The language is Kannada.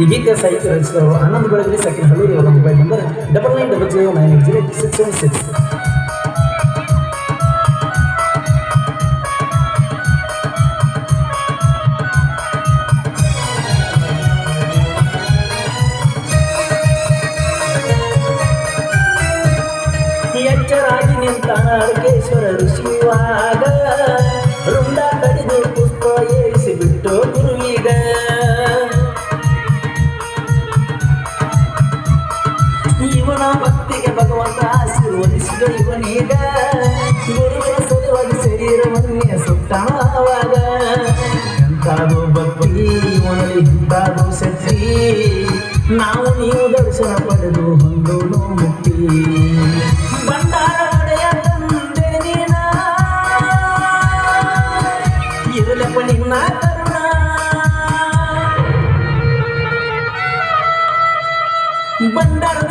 ಈ ಗೀತೆ ಸಾಹಿತ್ಯ ರಚಿಸಿದವರು ಆನಂದ್ ಬೆಳಗಲಿ ಸೆಕೆಂಡ್ ಹಳ್ಳೂರು. ಇವರ ಮೊಬೈಲ್ ನಂಬರ್ 9900980676. ಎಚ್ಚರಾಗಿ ನಿಂತ ಅರ್ಕೇಶ್ವರ ಋಷಿವಾಗ ರುಂಡ ಕಡಿದು ಪುಷ್ಪ ಏರಿಸಿಬಿಟ್ಟು ಗುರುವೀಗ ಇವನ ಭಕ್ತಿಗೆ ಭಗವಂತ ಆಶೀರ್ವದಿಸಿದ ಇವನೀಗ ಗುರುವಿನ ಸಲುವಾಗಿ ಶರೀರವನ್ನೇ ಸುತ್ತಾವಾಗ ಎಂತಾದೋ ಭಕ್ತಿ ಇವನಲ್ಲಿ ಇಂತಾದೋ ಶಕ್ತಿ ನಾವು ನೀವು ದರ್ಶನ ಪಡೆದು ಹೊಂದೋನು ಮುಕ್ತಿ. ಬಂಡಾರ ಒಡೆಯ ತಂದೆ ನೀನ ಇರಲಪ್ಪ ನಿನ್ನ ಕರುಣ ಬಂಡಾರ